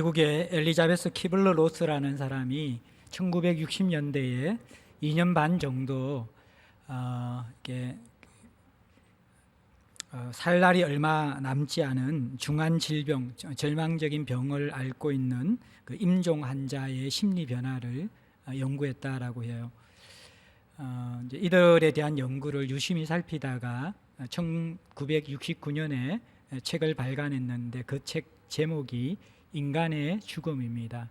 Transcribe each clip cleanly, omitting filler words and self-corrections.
미국의 엘리자베스 키블러 로스라는 사람이 1960년대에 2년 반 정도 이렇게 살 날이 얼마 남지 않은 중한 질병, 절망적인 병을 앓고 있는 그 임종 환자의 심리 변화를 연구했다라고 해요. 이제 이들에 대한 연구를 유심히 살피다가 1969년에 책을 발간했는데 그 책 제목이 인간의 죽음입니다.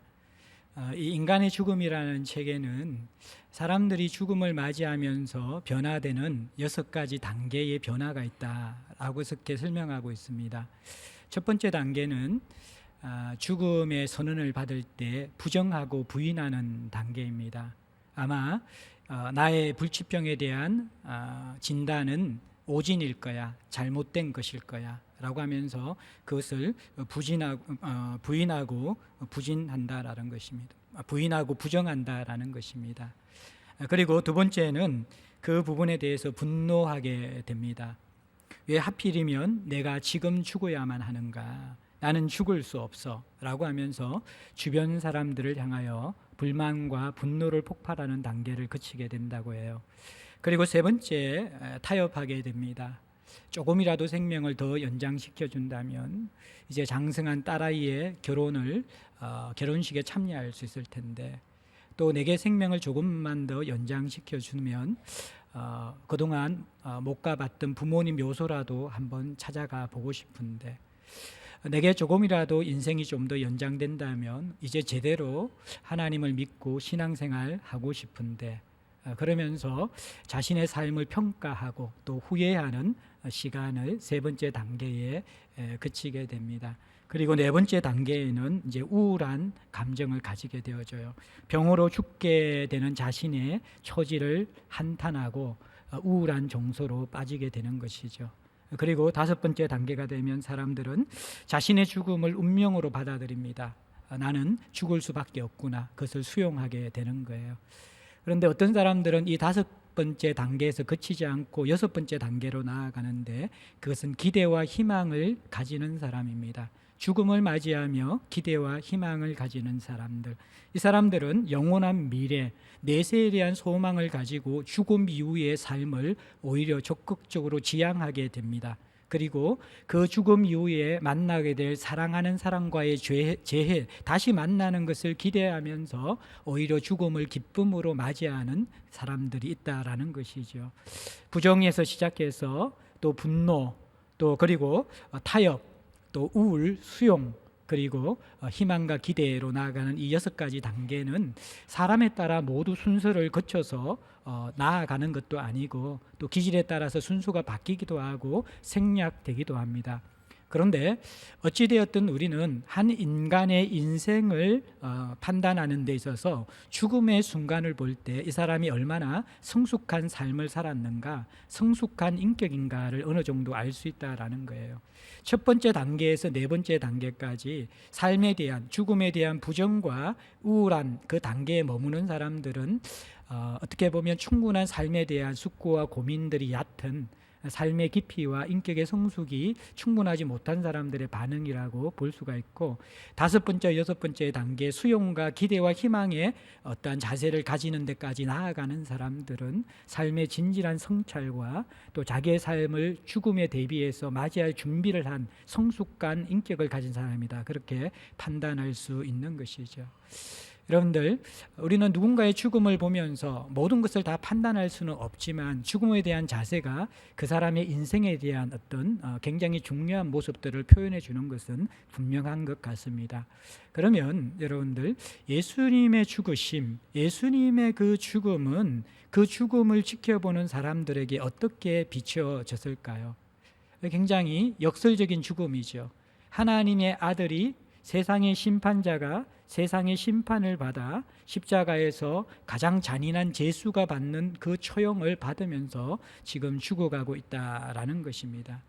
이 인간의 죽음이라는 책에는 사람들이 죽음을 맞이하면서 변화되는 6가지 단계의 변화가 있다라고 이렇게 설명하고 있습니다. 첫 번째 단계는 죽음의 선언을 받을 때 부정하고 부인하는 단계입니다. 아마 나의 불치병에 대한 진단은 오진일 거야, 잘못된 것일 거야 라고 하면서 그것을 부인하고 부진한다라는 것입니다. 부인하고 부정한다라는 것입니다. 그리고 두 번째는 그 부분에 대해서 분노하게 됩니다. 왜 하필이면 내가 지금 죽어야만 하는가? 나는 죽을 수 없어 라고 하면서 주변 사람들을 향하여 불만과 분노를 폭발하는 단계를 거치게 된다고 해요. 그리고 세 번째, 타협하게 됩니다. 조금이라도 생명을 더 연장시켜 준다면 이제 장성한 딸아이의 결혼식에 참여할 수 있을 텐데, 또 내게 생명을 조금만 더 연장시켜 주면 그동안 못 가봤던 부모님 묘소라도 한번 찾아가 보고 싶은데, 내게 조금이라도 인생이 좀 더 연장된다면 이제 제대로 하나님을 믿고 신앙생활 하고 싶은데, 그러면서 자신의 삶을 평가하고 또 후회하는 시간을 세 번째 단계에 거치게 됩니다. 그리고 네 번째 단계에는 이제 우울한 감정을 가지게 되어져요. 병으로 죽게 되는 자신의 처지를 한탄하고 우울한 정서로 빠지게 되는 것이죠. 그리고 다섯 번째 단계가 되면 사람들은 자신의 죽음을 운명으로 받아들입니다. 나는 죽을 수밖에 없구나. 그것을 수용하게 되는 거예요. 그런데 어떤 사람들은 이 다섯 번째 단계에서 그치지 않고 여섯 번째 단계로 나아가는데, 그것은 기대와 희망을 가지는 사람입니다. 죽음을 맞이하며 기대와 희망을 가지는 사람들, 이 사람들은 영원한 미래, 내세에 대한 소망을 가지고 죽음 이후의 삶을 오히려 적극적으로 지향하게 됩니다. 그리고 그 죽음 이후에 만나게 될 사랑하는 사람과의 재회, 다시 만나는 것을 기대하면서 오히려 죽음을 기쁨으로 맞이하는 사람들이 있다라는 것이죠. 부정에서 시작해서 또 분노, 또 그리고 타협, 또 우울, 수용, 그리고 희망과 기대로 나아가는 이 6가지 단계는 사람에 따라 모두 순서를 거쳐서 나아가는 것도 아니고, 또 기질에 따라서 순서가 바뀌기도 하고 생략되기도 합니다. 그런데 어찌되었든 우리는 한 인간의 인생을 판단하는 데 있어서 죽음의 순간을 볼 때 이 사람이 얼마나 성숙한 삶을 살았는가, 성숙한 인격인가를 어느 정도 알 수 있다라는 거예요. 첫 번째 단계에서 네 번째 단계까지 삶에 대한, 죽음에 대한 부정과 우울한 그 단계에 머무는 사람들은 어떻게 보면 충분한 삶에 대한 숙고와 고민들이 얕은, 삶의 깊이와 인격의 성숙이 충분하지 못한 사람들의 반응이라고 볼 수가 있고, 다섯 번째, 여섯 번째 단계 수용과 기대와 희망의 어떠한 자세를 가지는 데까지 나아가는 사람들은 삶의 진실한 성찰과 또 자기의 삶을 죽음에 대비해서 맞이할 준비를 한 성숙한 인격을 가진 사람이다, 그렇게 판단할 수 있는 것이죠. 여러분들, 우리는 누군가의 죽음을 보면서 모든 것을 다 판단할 수는 없지만 죽음에 대한 자세가 그 사람의 인생에 대한 어떤 굉장히 중요한 모습들을 표현해 주는 것은 분명한 것 같습니다. 그러면 여러분들, 예수님의 죽으심, 예수님의 그 죽음은 그 죽음을 지켜보는 사람들에게 어떻게 비춰졌을까요? 굉장히 역설적인 죽음이죠. 하나님의 아들이, 세상의 심판자가 세상의 심판을 받아 십자가에서 가장 잔인한 제수가 받는 그 처형을 받으면서 지금 죽어가고 있다라는 것입니다.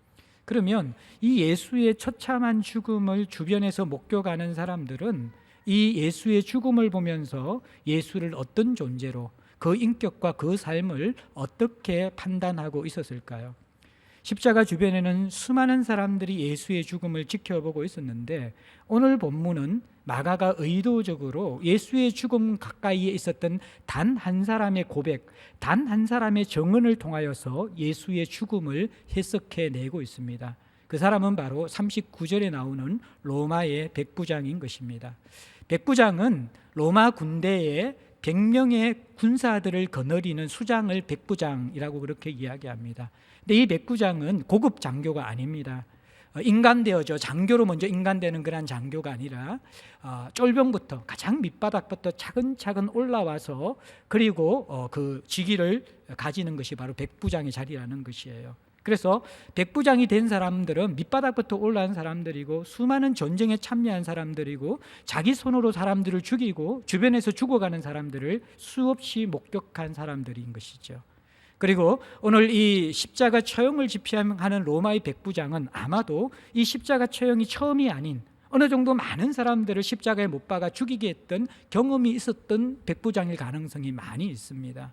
그러면 이 예수의 처참한 죽음을 주변에서 목격하는 사람들은 이 예수의 죽음을 보면서 예수를 어떤 존재로, 그 인격과 그 삶을 어떻게 판단하고 있었을까요? 십자가 주변에는 수많은 사람들이 예수의 죽음을 지켜보고 있었는데 오늘 본문은 마가가 의도적으로 예수의 죽음 가까이에 있었던 단 한 사람의 고백, 단 한 사람의 증언을 통하여서 예수의 죽음을 해석해내고 있습니다. 그 사람은 바로 39절에 나오는 로마의 백부장인 것입니다. 백부장은 로마 군대에 100명의 군사들을 거느리는 수장을 백부장이라고 그렇게 이야기합니다. 근데 이 백부장은 고급 장교가 아닙니다. 인간되어져 장교로 먼저 인간되는 그런 장교가 아니라 쫄병부터 가장 밑바닥부터 차근차근 올라와서 그리고 그 직위를 가지는 것이 바로 백부장의 자리라는 것이에요. 그래서 백부장이 된 사람들은 밑바닥부터 올라온 사람들이고 수많은 전쟁에 참여한 사람들이고 자기 손으로 사람들을 죽이고 주변에서 죽어가는 사람들을 수없이 목격한 사람들인 것이죠. 그리고 오늘 이 십자가 처형을 집행하는 로마의 백부장은 아마도 이 십자가 처형이 처음이 아닌 어느 정도 많은 사람들을 십자가에 못 박아 죽이게 했던 경험이 있었던 백부장일 가능성이 많이 있습니다.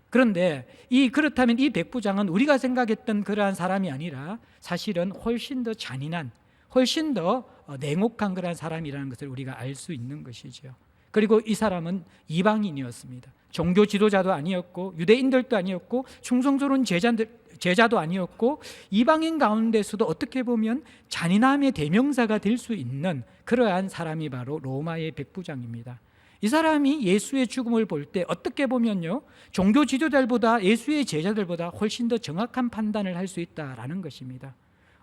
그런데 그렇다면 이 백부장은 우리가 생각했던 그러한 사람이 아니라 사실은 훨씬 더 잔인한, 훨씬 더 냉혹한 그러한 사람이라는 것을 우리가 알 수 있는 것이죠. 그리고 이 사람은 이방인이었습니다. 종교 지도자도 아니었고 유대인들도 아니었고 충성스러운 제자도 아니었고 이방인 가운데서도 어떻게 보면 잔인함의 대명사가 될 수 있는 그러한 사람이 바로 로마의 백부장입니다. 이 사람이 예수의 죽음을 볼 때 어떻게 보면요, 종교 지도자들보다 예수의 제자들보다 훨씬 더 정확한 판단을 할 수 있다라는 것입니다.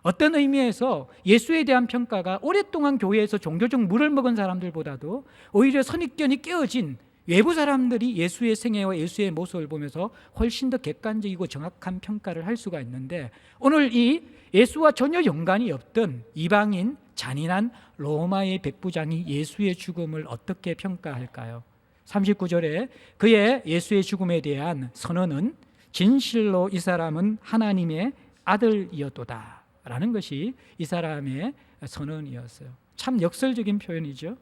어떤 의미에서 예수에 대한 평가가 오랫동안 교회에서 종교적 물을 먹은 사람들보다도 오히려 선입견이 깨어진 외부 사람들이 예수의 생애와 예수의 모습을 보면서 훨씬 더 객관적이고 정확한 평가를 할 수가 있는데 오늘 이 예수와 전혀 연관이 없던 이방인 잔인한 로마의 백부장이 예수의 죽음을 어떻게 평가할까요? 39절에 그의 예수의 죽음에 대한 선언은 진실로 이 사람은 하나님의 아들이었도다 라는 것이 이 사람의 선언이었어요. 참 역설적인 표현이죠.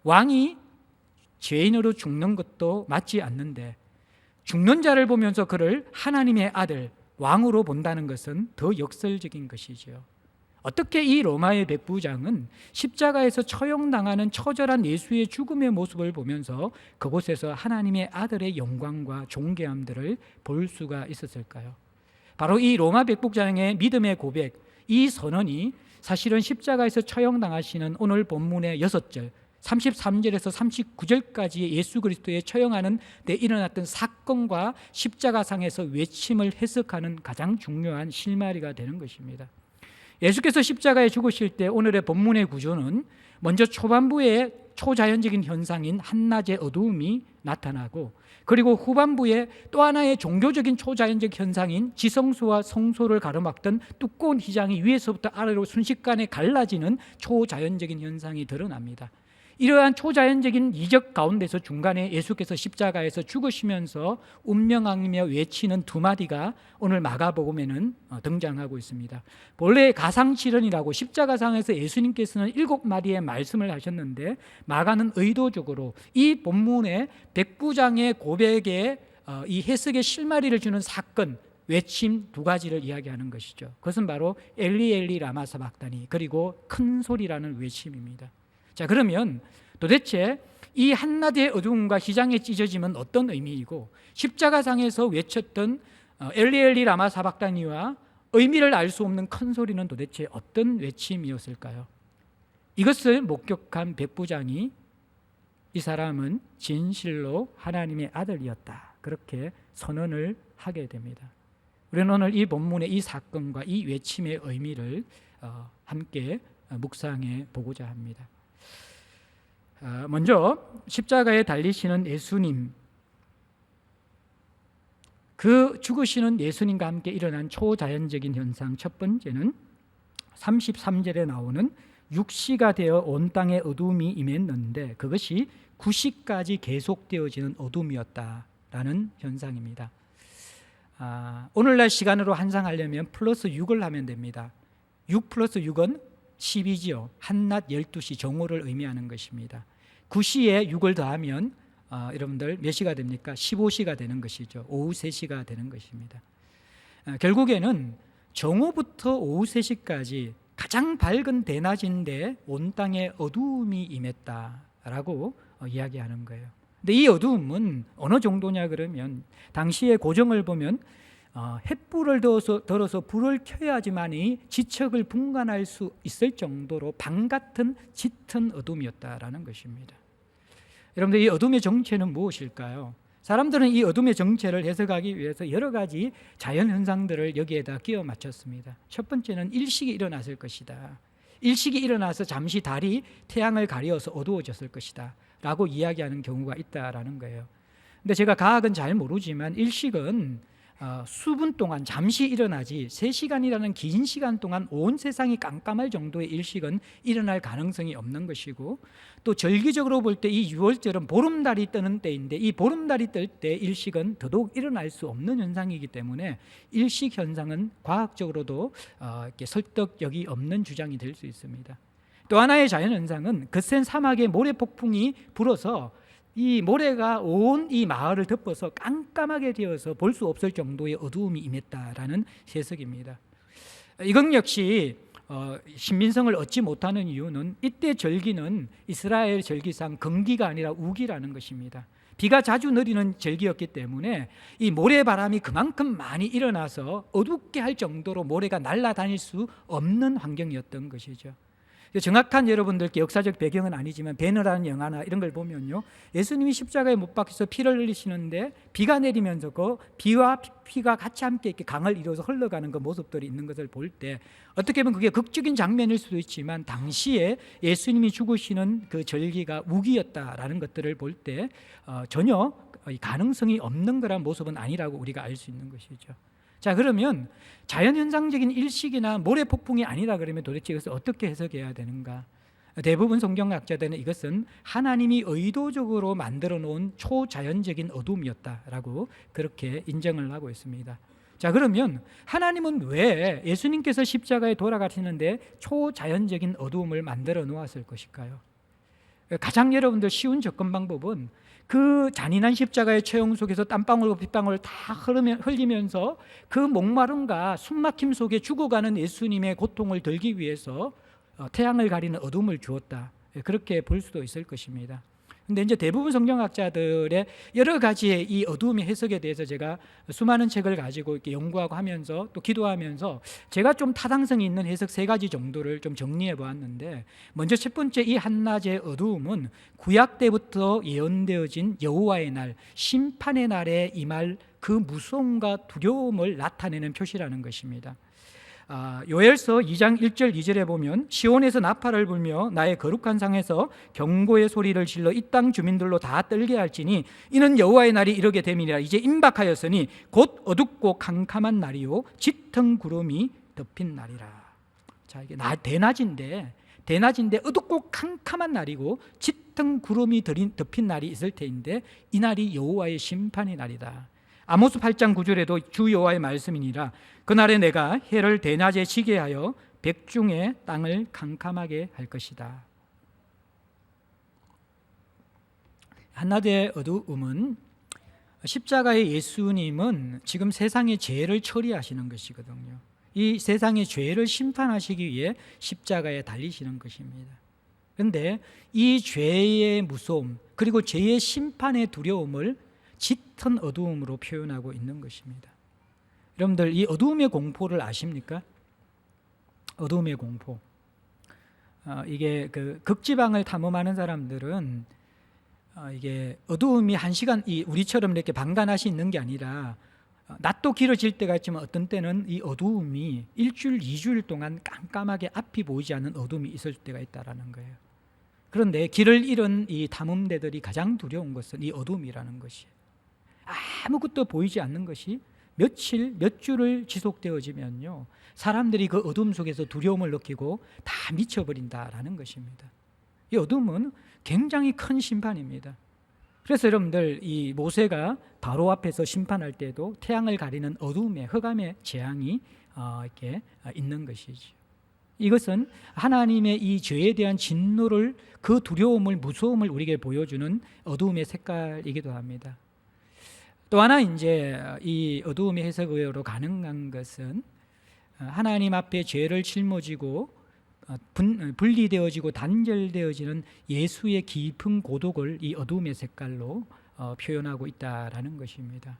왕이 죄인으로 죽는 것도 맞지 않는데 죽는 자를 보면서 그를 하나님의 아들, 왕으로 본다는 것은 더 역설적인 것이죠. 어떻게 이 로마의 백부장은 십자가에서 처형당하는 처절한 예수의 죽음의 모습을 보면서 그곳에서 하나님의 아들의 영광과 존귀함들을 볼 수가 있었을까요? 바로 이 로마 백부장의 믿음의 고백, 이 선언이 사실은 십자가에서 처형당하시는 오늘 본문의 6절 33절에서 39절까지 예수 그리스도의 처형하는 데 일어났던 사건과 십자가상에서 외침을 해석하는 가장 중요한 실마리가 되는 것입니다. 예수께서 십자가에 죽으실 때 오늘의 본문의 구조는 먼저 초반부에 초자연적인 현상인 한낮의 어두움이 나타나고 그리고 후반부에 또 하나의 종교적인 초자연적 현상인 지성소와 성소를 가로막던 두꺼운 휘장이 위에서부터 아래로 순식간에 갈라지는 초자연적인 현상이 드러납니다. 이러한 초자연적인 이적 가운데서 중간에 예수께서 십자가에서 죽으시면서 운명하며 외치는 두 마디가 오늘 마가복음에는 등장하고 있습니다. 본래 가상칠언이라고 십자가상에서 예수님께서는 7마디의 말씀을 하셨는데 마가는 의도적으로 이 본문의 백부장의 고백에 이 해석의 실마리를 주는 사건, 외침 두 가지를 이야기하는 것이죠. 그것은 바로 엘리 엘리 라마 사박다니 그리고 큰 소리라는 외침입니다. 자, 그러면 도대체 이 한낮의 어두움과 휘장의 찢어짐은 어떤 의미이고 십자가상에서 외쳤던 엘리 엘리 라마 사박다니와 의미를 알 수 없는 큰 소리는 도대체 어떤 외침이었을까요? 이것을 목격한 백부장이 이 사람은 진실로 하나님의 아들이었다 그렇게 선언을 하게 됩니다. 우리는 오늘 이 본문의 이 사건과 이 외침의 의미를 함께 묵상해 보고자 합니다. 먼저 십자가에 달리시는 예수님, 그 죽으시는 예수님과 함께 일어난 초자연적인 현상 첫 번째는 33절에 나오는 6시가 되어 온 땅에 어두움이 임했는데 그것이 9시까지 계속되어지는 어둠이었다라는 현상입니다. 오늘날 시간으로 환상하려면 플러스 6을 하면 됩니다. 6 플러스 6은 10이지요. 한낮 12시 정오를 의미하는 것입니다. 9시에 6을 더하면 여러분들 몇 시가 됩니까? 15시가 되는 것이죠. 오후 3시가 되는 것입니다. 결국에는 정오부터 오후 3시까지 가장 밝은 대낮인데 온 땅에 어두움이 임했다라고 이야기하는 거예요. 근데 이 어두움은 어느 정도냐 그러면 당시의 고정을 보면 횃불을 들어서 불을 켜야지만이 지척을 분간할 수 있을 정도로 밤 같은 짙은 어둠이었다라는 것입니다. 여러분들, 이 어둠의 정체는 무엇일까요? 사람들은 이 어둠의 정체를 해석하기 위해서 여러 가지 자연 현상들을 여기에다 끼워 맞췄습니다. 첫 번째는 일식이 일어났을 것이다. 일식이 일어나서 잠시 달이 태양을 가려서 어두워졌을 것이다 라고 이야기하는 경우가 있다라는 거예요. 근데 제가 과학은 잘 모르지만 일식은 수분 동안 잠시 일어나지 3시간이라는 긴 시간 동안 온 세상이 깜깜할 정도의 일식은 일어날 가능성이 없는 것이고, 또 절기적으로 볼 때 이 6월절은 보름달이 뜨는 때인데 이 보름달이 뜰 때 일식은 더더욱 일어날 수 없는 현상이기 때문에 일식 현상은 과학적으로도 이렇게 설득력이 없는 주장이 될 수 있습니다. 또 하나의 자연현상은 거센 사막에 모래폭풍이 불어서 이 모래가 온 이 마을을 덮어서 깜깜하게 되어서 볼 수 없을 정도의 어두움이 임했다라는 해석입니다. 이건 역시 신빙성을 얻지 못하는 이유는 이때 절기는 이스라엘 절기상 건기가 아니라 우기라는 것입니다. 비가 자주 내리는 절기였기 때문에 이 모래바람이 그만큼 많이 일어나서 어둡게 할 정도로 모래가 날아다닐 수 없는 환경이었던 것이죠. 정확한 여러분들께 역사적 배경은 아니지만 배너라는 영화나 이런 걸 보면요, 예수님이 십자가에 못 박혀서 피를 흘리시는데 비가 내리면서 그 비와 피가 같이 함께 이렇게 강을 이루어서 흘러가는 그 모습들이 있는 것을 볼 때 어떻게 보면 그게 극적인 장면일 수도 있지만 당시에 예수님이 죽으시는 그 절기가 우기였다라는 것들을 볼 때 전혀 가능성이 없는 그런 모습은 아니라고 우리가 알 수 있는 것이죠. 자, 그러면 자연현상적인 일식이나 모래폭풍이 아니라 그러면 도대체 이것을 어떻게 해석해야 되는가? 대부분 성경학자들은 이것은 하나님이 의도적으로 만들어 놓은 초자연적인 어둠이었다라고 그렇게 인정을 하고 있습니다. 자, 그러면 하나님은 왜 예수님께서 십자가에 돌아가시는데 초자연적인 어두움을 만들어 놓았을 것일까요? 가장 여러분들 쉬운 접근 방법은 그 잔인한 십자가의 처형 속에서 땀방울과 핏방울 다 흘리면서 그 목마름과 숨막힘 속에 죽어가는 예수님의 고통을 덜기 위해서 태양을 가리는 어둠을 주었다, 그렇게 볼 수도 있을 것입니다. 근데 이제 대부분 성경학자들의 여러 가지의 이 어두움의 해석에 대해서 제가 수많은 책을 가지고 이렇게 연구하고 하면서 또 기도하면서 제가 좀 타당성이 있는 해석 3가지 정도를 좀 정리해 보았는데, 먼저 첫 번째, 이 한낮의 어두움은 구약 때부터 예언되어진 여호와의 날, 심판의 날에 임할 그 무서움과 두려움을 나타내는 표시라는 것입니다. 요엘서 2장 1절 2절에 보면 시온에서 나팔을 불며 나의 거룩한 상에서 경고의 소리를 질러 이 땅 주민들로 다 떨게 할지니 이는 여호와의 날이 이르게 됨이니라. 이제 임박하였으니 곧 어둡고 캄캄한 날이요 짙은 구름이 덮인 날이라. 자, 이게 대낮인데 어둡고 캄캄한 날이고 짙은 구름이 덮인 날이 있을 테인데 이 날이 여호와의 심판의 날이다. 아모스 8장 9절에도 주 여호와의 말씀이니라. 그날에 내가 해를 대낮에 지게 하여 백중의 땅을 캄캄하게 할 것이다. 한낮의 어두움은 십자가의 예수님은 지금 세상의 죄를 처리하시는 것이거든요. 이 세상의 죄를 심판하시기 위해 십자가에 달리시는 것입니다. 그런데 이 죄의 무서움 그리고 죄의 심판의 두려움을 짙은 어두움으로 표현하고 있는 것입니다. 여러분들, 이 어두움의 공포를 아십니까? 어두움의 공포. 이게 그 극지방을 탐험하는 사람들은 이게 어두움이 1시간 우리처럼 이렇게 방간하시 있는 게 아니라 낮도 길어질 때가 있지만 어떤 때는 이 어두움이 1주일, 2주일 동안 깜깜하게 앞이 보이지 않는 어두움이 있을 때가 있다라는 거예요. 그런데 길을 잃은 이 탐험대들이 가장 두려운 것은 이 어두움이라는 것이에요. 아무것도 보이지 않는 것이 며칠, 몇 주를 지속되어지면요, 사람들이 그 어둠 속에서 두려움을 느끼고 다 미쳐버린다라는 것입니다. 이 어둠은 굉장히 큰 심판입니다. 그래서 여러분들, 이 모세가 바로 앞에서 심판할 때도 태양을 가리는 어둠의 흑암의 재앙이 이렇게 있는 것이죠. 이것은 하나님의 이 죄에 대한 진노를, 그 두려움을, 무서움을 우리에게 보여주는 어두움의 색깔이기도 합니다. 또 하나 이제 이 어두움의 해석으로 가능한 것은 하나님 앞에 죄를 짊어지고 분리되어지고 단절되어지는 예수의 깊은 고독을 이 어둠의 색깔로 표현하고 있다라는 것입니다.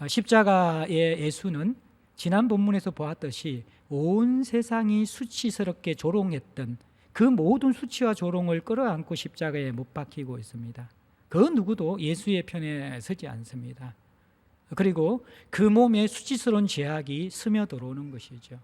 십자가의 예수는 지난 본문에서 보았듯이 온 세상이 수치스럽게 조롱했던 그 모든 수치와 조롱을 끌어안고 십자가에 못 박히고 있습니다. 그 누구도 예수의 편에 서지 않습니다. 그리고 그 몸에 수치스러운 죄악이 스며들어오는 것이죠.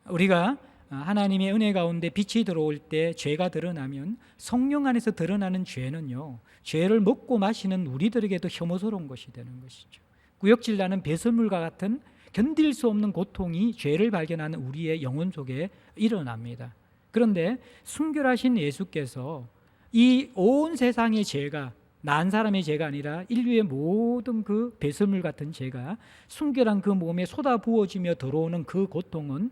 우리가 하나님의 은혜 가운데 빛이 들어올 때 죄가 드러나면 성령 안에서 드러나는 죄는요, 죄를 먹고 마시는 우리들에게도 혐오스러운 것이 되는 것이죠. 구역질 나는 배설물과 같은 견딜 수 없는 고통이 죄를 발견하는 우리의 영혼 속에 일어납니다. 그런데 순결하신 예수께서 이 온 세상의 죄가, 난 사람의 죄가 아니라 인류의 모든 그 배설물 같은 죄가 순결한 그 몸에 쏟아부어지며 들어오는 그 고통은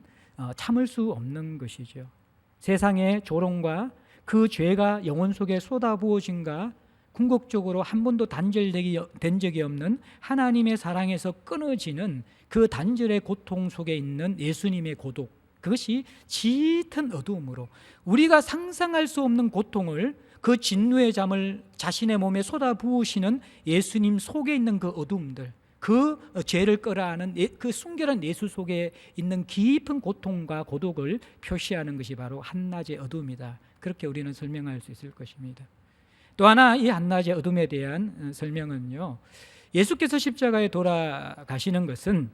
참을 수 없는 것이죠. 세상의 조롱과 그 죄가 영혼 속에 쏟아부어진가, 궁극적으로 한 번도 단절된 적이 없는 하나님의 사랑에서 끊어지는 그 단절의 고통 속에 있는 예수님의 고독, 그것이 짙은 어두움으로 우리가 상상할 수 없는 고통을, 그 진노의 잠을 자신의 몸에 쏟아부으시는 예수님 속에 있는 그 어두움들, 그 죄를 끌어안은 그 순결한 예수 속에 있는 깊은 고통과 고독을 표시하는 것이 바로 한낮의 어둠이다. 그렇게 우리는 설명할 수 있을 것입니다. 또 하나, 이 한낮의 어둠에 대한 설명은요, 예수께서 십자가에 돌아가시는 것은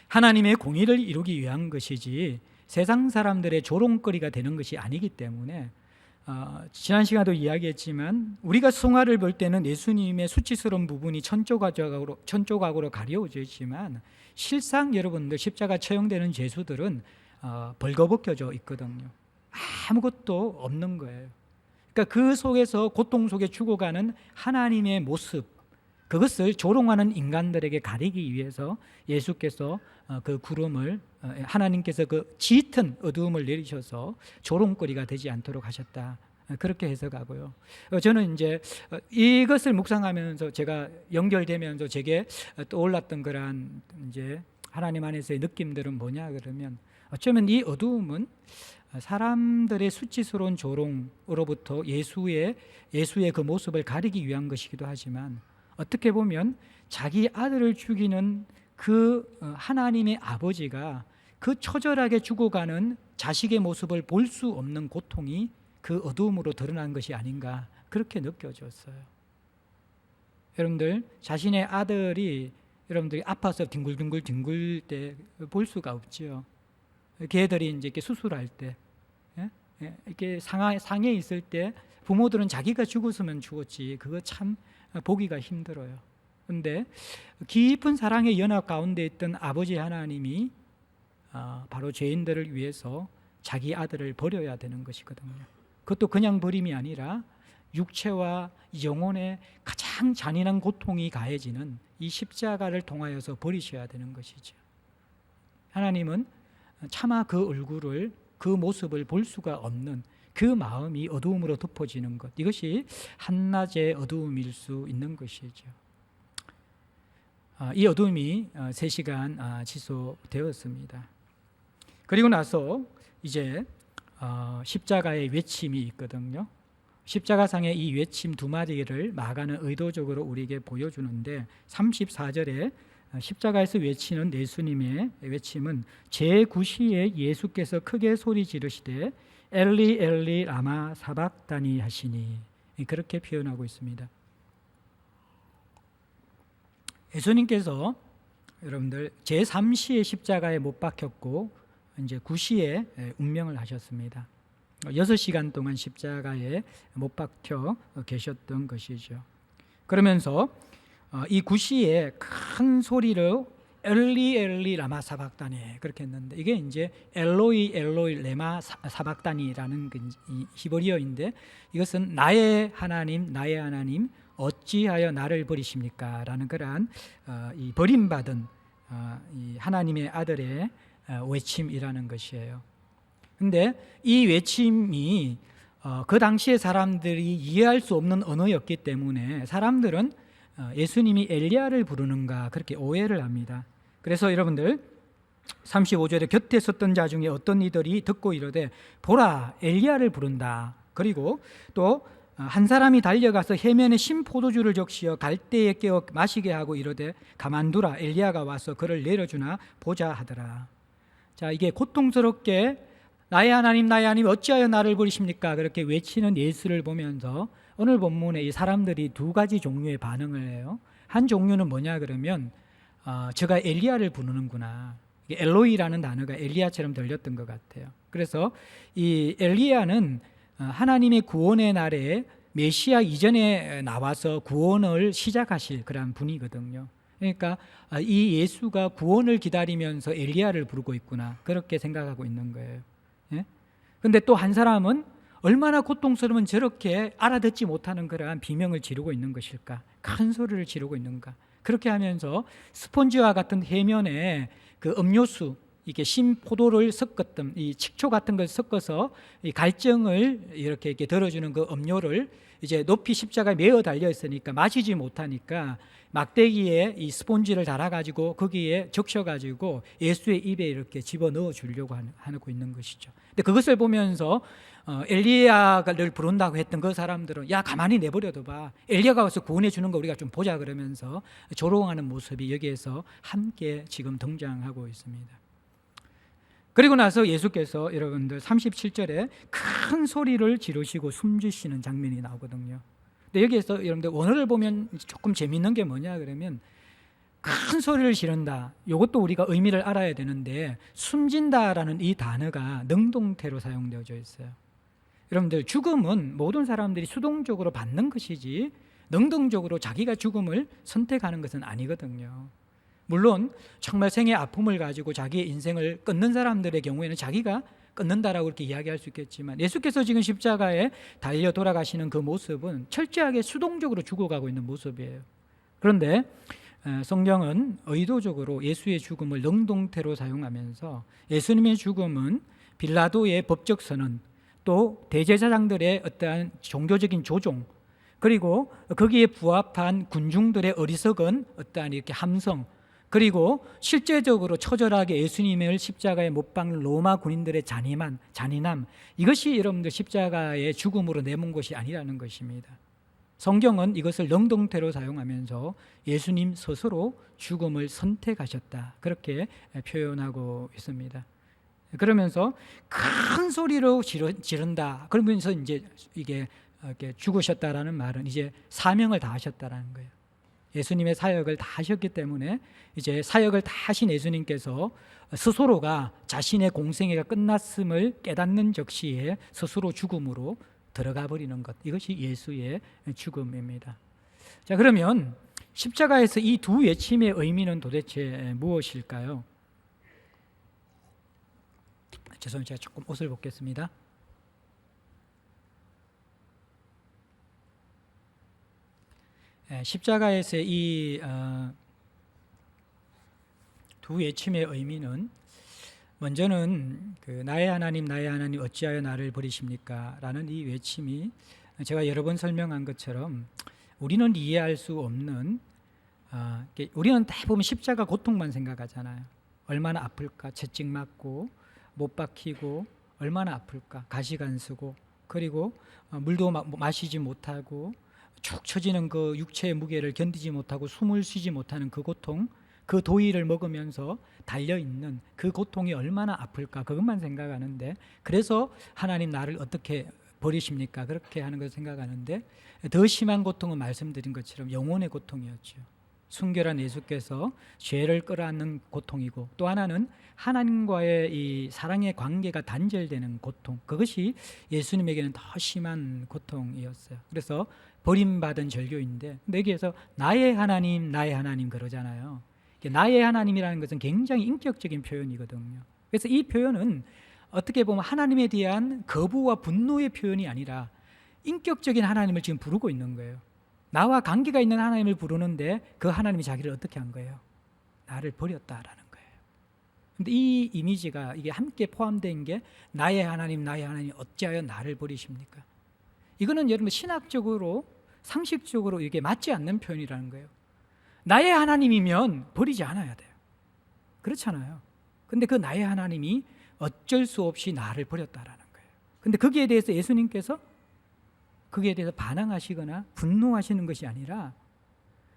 하나님의 공의를 이루기 위한 것이지 세상 사람들의 조롱거리가 되는 것이 아니기 때문에, 지난 시간에도 이야기했지만 우리가 성화를 볼 때는 예수님의 수치스러운 부분이 천조각으로 가려져 있지만, 실상 여러분들 십자가 처형되는 죄수들은 벌거벗겨져 있거든요. 아무것도 없는 거예요. 그러니까 그 속에서, 고통 속에 죽어가는 하나님의 모습, 그것을 조롱하는 인간들에게 가리기 위해서 예수께서 그 구름을, 하나님께서 그 짙은 어두움을 내리셔서 조롱거리가 되지 않도록 하셨다. 그렇게 해석하고요. 저는 이제 이것을 묵상하면서 제가 연결되면서 제게 떠올랐던 그러한 이제 하나님 안에서의 느낌들은 뭐냐 그러면, 어쩌면 이 어두움은 사람들의 수치스러운 조롱으로부터 예수의 그 모습을 가리기 위한 것이기도 하지만, 어떻게 보면 자기 아들을 죽이는 그 하나님의 아버지가 그 처절하게 죽어가는 자식의 모습을 볼 수 없는 고통이 그 어두움으로 드러난 것이 아닌가, 그렇게 느껴졌어요. 여러분들, 자신의 아들이 여러분들이 아파서 뒹굴 때 볼 수가 없죠. 걔들이 이제 이렇게 수술할 때, 이렇게 상해 있을 때 부모들은 자기가 죽었으면 죽었지, 그거 참 보기가 힘들어요. 그런데 깊은 사랑의 연합 가운데 있던 아버지 하나님이 바로 죄인들을 위해서 자기 아들을 버려야 되는 것이거든요. 그것도 그냥 버림이 아니라 육체와 영혼의 가장 잔인한 고통이 가해지는 이 십자가를 통하여서 버리셔야 되는 것이죠. 하나님은 차마 그 얼굴을, 그 모습을 볼 수가 없는 그 마음이 어두움으로 덮어지는 것, 이것이 한낮의 어두움일 수 있는 것이죠. 이 어두움이 3시간 지속되었습니다. 그리고 나서 이제 십자가의 외침이 있거든요. 십자가상의 이 외침 2마디를 마가는 의도적으로 우리에게 보여주는데, 34절에 십자가에서 외치는 예수님의 외침은 제9시에 예수께서 크게 소리 지르시되 엘리 엘리 라마 사박다니 하시니, 그렇게 표현하고 있습니다. 예수님께서 여러분들 제3시에 십자가에 못 박혔고 이제 9시에 운명을 하셨습니다. 6시간 동안 십자가에 못 박혀 계셨던 것이죠. 그러면서 이 9시에 큰 소리로 엘리 엘리 라마 사박다니, 그렇게 했는데, 이게 이제 엘로이 엘로이 레마 사박다니라는 히브리어인데, 이것은 나의 하나님 어찌하여 나를 버리십니까? 라는 그러한 이 버림받은 이 하나님의 아들의 외침이라는 것이에요. 그런데 이 외침이 그 당시의 사람들이 이해할 수 없는 언어였기 때문에 사람들은 예수님이 엘리야를 부르는가 그렇게 오해를 합니다. 그래서 여러분들, 35절에 곁에 섰던 자 중에 어떤 이들이 듣고 이르되 보라 엘리야를 부른다. 그리고 또 한 사람이 달려가서 해면에 신 포도주를 적시어 갈대에 깨어 마시게 하고 이르되 가만두라 엘리야가 와서 그를 내려주나 보자 하더라. 자, 이게 고통스럽게 나의 하나님 어찌하여 나를 버리십니까? 그렇게 외치는 예수를 보면서 오늘 본문에 이 사람들이 두 가지 종류의 반응을 해요. 한 종류는 뭐냐 그러면 저가 엘리야를 부르는구나. 엘로이라는 단어가 엘리야처럼 들렸던 것 같아요. 그래서 이 엘리야는 하나님의 구원의 날에 메시아 이전에 나와서 구원을 시작하실 그런 분이거든요. 그러니까 이 예수가 구원을 기다리면서 엘리야를 부르고 있구나 그렇게 생각하고 있는 거예요. 그런데 또 한 사람은 얼마나 고통스러우면 저렇게 알아듣지 못하는 그러한 비명을 지르고 있는 것일까, 큰 소리를 지르고 있는가. 그렇게 하면서 스펀지와 같은 해면에 그 음료수, 이게 신포도를 섞었던 이 식초 같은 걸 섞어서 이 갈증을 이렇게 덜어주는 그 음료를 이제 높이 십자가에 메어 달려 있으니까 마시지 못하니까 막대기에 이 스폰지를 달아가지고 거기에 적셔가지고 예수의 입에 이렇게 집어 넣어 주려고 하고 있는 것이죠. 근데 그것을 보면서 엘리야를 부른다고 했던 그 사람들은 야 가만히 내버려둬 봐, 엘리야가 와서 구원해 주는 거 우리가 좀 보자 그러면서 조롱하는 모습이 여기에서 함께 지금 등장하고 있습니다. 그리고 나서 예수께서 여러분들 37절에 큰 소리를 지르시고 숨지시는 장면이 나오거든요. 근데 여기에서 여러분들 원어를 보면 조금 재밌는 게 뭐냐 그러면 큰 소리를 지른다. 이것도 우리가 의미를 알아야 되는데 숨진다라는 이 단어가 능동태로 사용되어져 있어요. 여러분들 죽음은 모든 사람들이 수동적으로 받는 것이지 능동적으로 자기가 죽음을 선택하는 것은 아니거든요. 물론 정말 생의 아픔을 가지고 자기의 인생을 끊는 사람들의 경우에는 자기가 끊는다라고 그렇게 이야기할 수 있겠지만 예수께서 지금 십자가에 달려 돌아가시는 그 모습은 철저하게 수동적으로 죽어가고 있는 모습이에요. 그런데 성경은 의도적으로 예수의 죽음을 능동태로 사용하면서 예수님의 죽음은 빌라도의 법적 선언, 또 대제사장들의 어떠한 종교적인 조종, 그리고 거기에 부합한 군중들의 어리석은 어떠한 이렇게 함성, 그리고 실제적으로 처절하게 예수님을 십자가에 못 박는 로마 군인들의 잔인함, 이것이 여러분들 십자가의 죽음으로 내몬 것이 아니라는 것입니다. 성경은 이것을 능동태로 사용하면서 예수님 스스로 죽음을 선택하셨다 그렇게 표현하고 있습니다. 그러면서 큰 소리로 지른다 그러면서 이제 이게 죽으셨다라는 말은 이제 사명을 다하셨다라는 거예요. 예수님의 사역을 다 하셨기 때문에 이제 사역을 다 하신 예수님께서 스스로가 자신의 공생애가 끝났음을 깨닫는 적시에 스스로 죽음으로 들어가 버리는 것, 이것이 예수의 죽음입니다. 자, 그러면 십자가에서 이 두 외침의 의미는 도대체 무엇일까요? 죄송합니다. 제가 조금 옷을 벗겠습니다. 십자가에서의 이 두 외침의 의미는 먼저는 나의 하나님 어찌하여 나를 버리십니까? 라는 이 외침이 제가 여러 번 설명한 것처럼 우리는 이해할 수 없는 우리는 다 보면 십자가 고통만 생각하잖아요. 얼마나 아플까? 채찍 맞고 못 박히고 얼마나 아플까? 가시가 안 쓰고 그리고 물도 마시지 못하고 축 처지는 그 육체의 무게를 견디지 못하고 숨을 쉬지 못하는 그 고통, 그 도의를 먹으면서 달려있는 그 고통이 얼마나 아플까 그것만 생각하는데, 그래서 하나님 나를 어떻게 버리십니까? 그렇게 하는 것을 생각하는데 더 심한 고통은 말씀드린 것처럼 영혼의 고통이었죠. 순결한 예수께서 죄를 끌어안는 고통이고, 또 하나는 하나님과의 이 사랑의 관계가 단절되는 고통, 그것이 예수님에게는 더 심한 고통이었어요. 그래서 버림받은 절교인데, 근데 여기에서 나의 하나님 그러잖아요. 나의 하나님이라는 것은 굉장히 인격적인 표현이거든요. 그래서 이 표현은 어떻게 보면 하나님에 대한 거부와 분노의 표현이 아니라 인격적인 하나님을 지금 부르고 있는 거예요. 나와 관계가 있는 하나님을 부르는데 그 하나님이 자기를 어떻게 한 거예요? 나를 버렸다라는 거예요. 근데 이 이미지가 이게 함께 포함된 게 나의 하나님 어찌하여 나를 버리십니까? 이거는 여러분 신학적으로 상식적으로 이게 맞지 않는 표현이라는 거예요. 나의 하나님이면 버리지 않아야 돼요. 그렇잖아요. 근데 그 나의 하나님이 어쩔 수 없이 나를 버렸다라는 거예요. 근데 거기에 대해서 예수님께서 거기에 대해서 반항하시거나 분노하시는 것이 아니라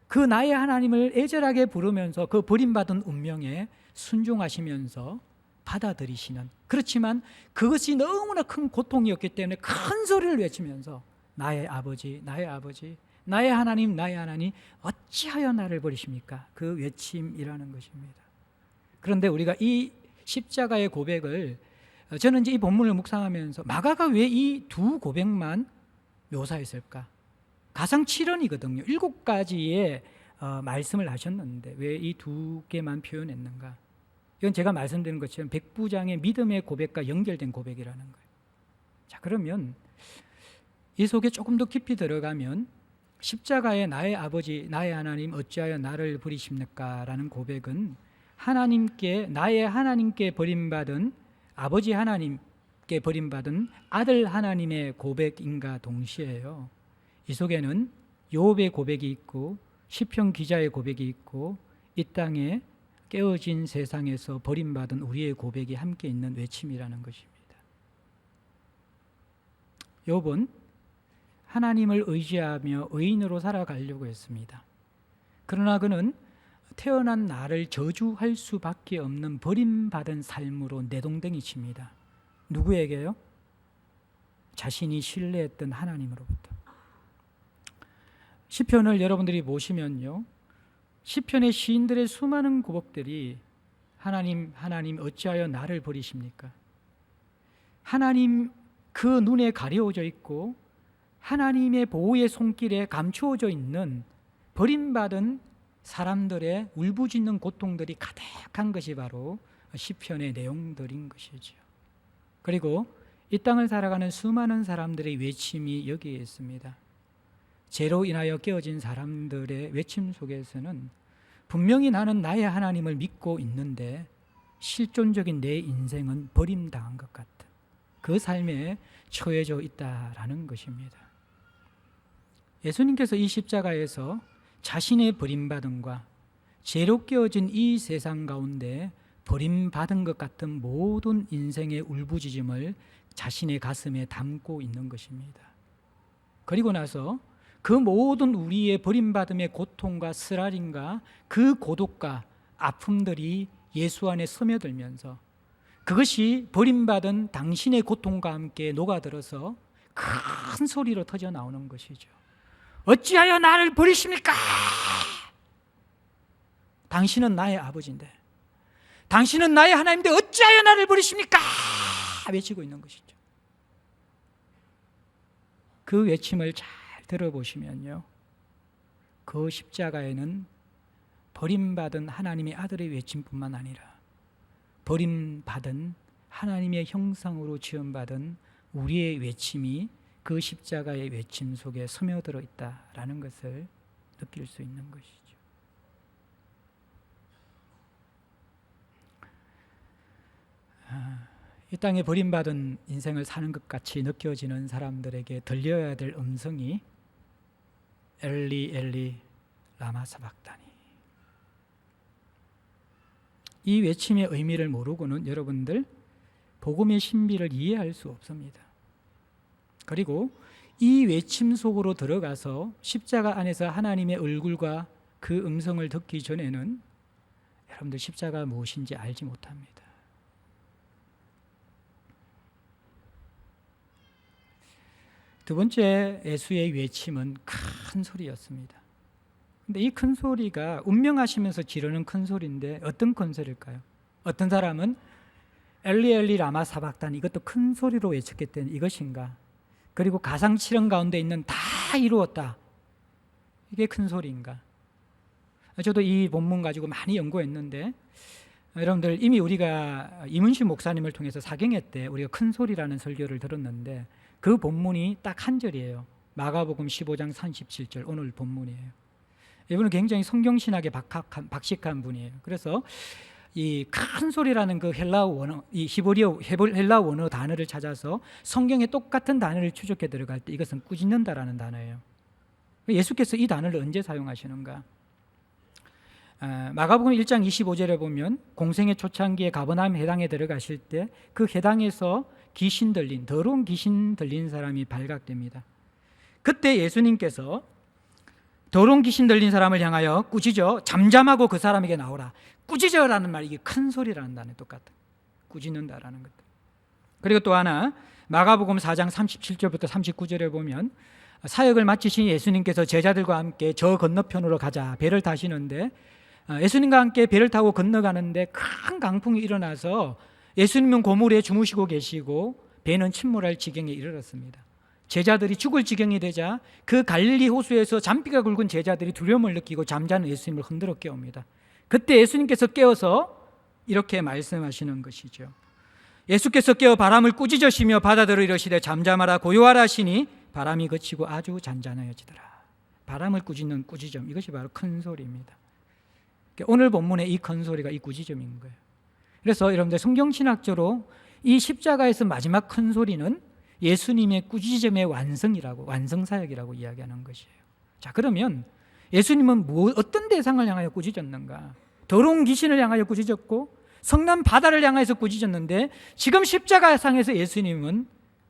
그 나의 하나님을 애절하게 부르면서 그 버림받은 운명에 순종하시면서 받아들이시는, 그렇지만 그것이 너무나 큰 고통이었기 때문에 큰 소리를 외치면서 나의 아버지, 나의 아버지, 나의 하나님, 나의 하나님, 어찌하여 나를 버리십니까? 그 외침이라는 것입니다. 그런데 우리가 이 십자가의 고백을, 저는 이제 이 본문을 묵상하면서 마가가 왜 이 두 고백만 묘사했을까? 가상 7원이거든요. 7가지의 말씀을 하셨는데 왜 이 두 개만 표현했는가? 이건 제가 말씀드린 것처럼 백부장의 믿음의 고백과 연결된 고백이라는 거예요. 자, 그러면 이 속에 조금 더 깊이 들어가면 십자가의 나의 아버지, 나의 하나님, 어찌하여 나를 버리십니까? 라는 고백은 하나님께, 나의 하나님께 버림받은 아버지 하나님께 버림받은 아들 하나님의 고백인가 동시에요. 이 속에는 욥의 고백이 있고 시편 기자의 고백이 있고 이 땅에 깨어진 세상에서 버림받은 우리의 고백이 함께 있는 외침이라는 것입니다. 욥은 하나님을 의지하며 의인으로 살아가려고 했습니다. 그러나 그는 태어난 나를 저주할 수밖에 없는 버림받은 삶으로 내동댕이 칩니다. 누구에게요? 자신이 신뢰했던 하나님으로부터. 시편을 여러분들이 보시면요, 시편의 시인들의 수많은 고백들이 하나님, 하나님 어찌하여 나를 버리십니까? 하나님 그 눈에 가려워져 있고 하나님의 보호의 손길에 감추어져 있는 버림받은 사람들의 울부짖는 고통들이 가득한 것이 바로 시편의 내용들인 것이죠. 그리고 이 땅을 살아가는 수많은 사람들의 외침이 여기에 있습니다. 죄로 인하여 깨어진 사람들의 외침 속에서는 분명히 나는 나의 하나님을 믿고 있는데 실존적인 내 인생은 버림당한 것 같은 그 삶에 처해져 있다라는 것입니다. 예수님께서 이 십자가에서 자신의 버림받음과 죄로 깨어진 이 세상 가운데 버림받은 것 같은 모든 인생의 울부짖음을 자신의 가슴에 담고 있는 것입니다. 그리고 나서 그 모든 우리의 버림받음의 고통과 쓰라림과 그 고독과 아픔들이 예수 안에 스며들면서 그것이 버림받은 당신의 고통과 함께 녹아들어서 큰 소리로 터져 나오는 것이죠. 어찌하여 나를 버리십니까? 당신은 나의 아버지인데, 당신은 나의 하나님인데 어찌하여 나를 버리십니까? 외치고 있는 것이죠. 그 외침을 잘 들어보시면요, 그 십자가에는 버림받은 하나님의 아들의 외침뿐만 아니라 버림받은 하나님의 형상으로 지음받은 우리의 외침이 그 십자가의 외침 속에 스며들어 있다라는 것을 느낄 수 있는 것이죠. 이 땅에 버림받은 인생을 사는 것 같이 느껴지는 사람들에게 들려야 될 음성이 엘리 엘리 라마 사박다니. 이 외침의 의미를 모르고는 여러분들 복음의 신비를 이해할 수 없습니다. 그리고 이 외침 속으로 들어가서 십자가 안에서 하나님의 얼굴과 그 음성을 듣기 전에는 여러분들 십자가 무엇인지 알지 못합니다. 두 번째 예수의 외침은 큰 소리였습니다. 근데 이 큰 소리가 운명하시면서 지르는 큰 소리인데 어떤 큰 소리일까요? 어떤 사람은 엘리 엘리 라마 사박단, 이것도 큰 소리로 외쳤기 때문에 이것인가? 그리고 가상 7원 가운데 있는 다 이루었다, 이게 큰 소리인가? 저도 이 본문 가지고 많이 연구했는데 여러분들 이미 우리가 이문식 목사님을 통해서 사경회 때 우리가 큰 소리라는 설교를 들었는데 그 본문이 딱 한 절이에요. 마가복음 15장 37절, 오늘 본문이에요. 이분은 굉장히 성경신학에 박식한 분이에요. 그래서 이 큰 소리라는 그 헬라어 원어, 이 헬라어 원어 단어를 찾아서 성경에 똑같은 단어를 추적해 들어갈 때 이것은 꾸짖는다라는 단어예요. 예수께서 이 단어를 언제 사용하시는가? 마가복음 1장 25절에 보면 공생의 초창기에 가버나움 회당에 들어가실 때 그 회당에서 귀신 들린, 더러운 귀신 들린 사람이 발각됩니다. 그때 예수님께서 더러운 귀신 들린 사람을 향하여 꾸짖어 잠잠하고 그 사람에게 나오라. 꾸짖어라는 말이 이게 큰 소리라는 단어 똑같아. 꾸짖는다라는 것. 그리고 또 하나 마가복음 4장 37절부터 39절에 보면 사역을 마치신 예수님께서 제자들과 함께 저 건너편으로 가자 배를 타시는데 예수님과 함께 배를 타고 건너가는데 큰 강풍이 일어나서 예수님은 고물에 주무시고 계시고 배는 침몰할 지경에 이르렀습니다. 제자들이 죽을 지경이 되자 그 갈릴리 호수에서 잔비가 굵은 제자들이 두려움을 느끼고 잠자는 예수님을 흔들어 깨웁니다. 그때 예수님께서 깨어서 이렇게 말씀하시는 것이죠. 예수께서 깨어 바람을 꾸짖으시며 바다들을 이르시되 잠잠하라 고요하라 하시니 바람이 그치고 아주 잔잔해지더라. 바람을 꾸짖는 꾸짖음, 이것이 바로 큰 소리입니다. 오늘 본문의 이 큰 소리가 이 꾸짖음인 거예요. 그래서 여러분들 성경신학적으로 이 십자가에서 마지막 큰 소리는 예수님의 꾸짖음의 완성이라고, 완성사역이라고 이야기하는 것이에요. 자, 그러면 예수님은 어떤 대상을 향하여 꾸짖었는가? 더러운 귀신을 향하여 꾸짖었고 성난 바다를 향해서 꾸짖었는데 지금 십자가상에서 예수님은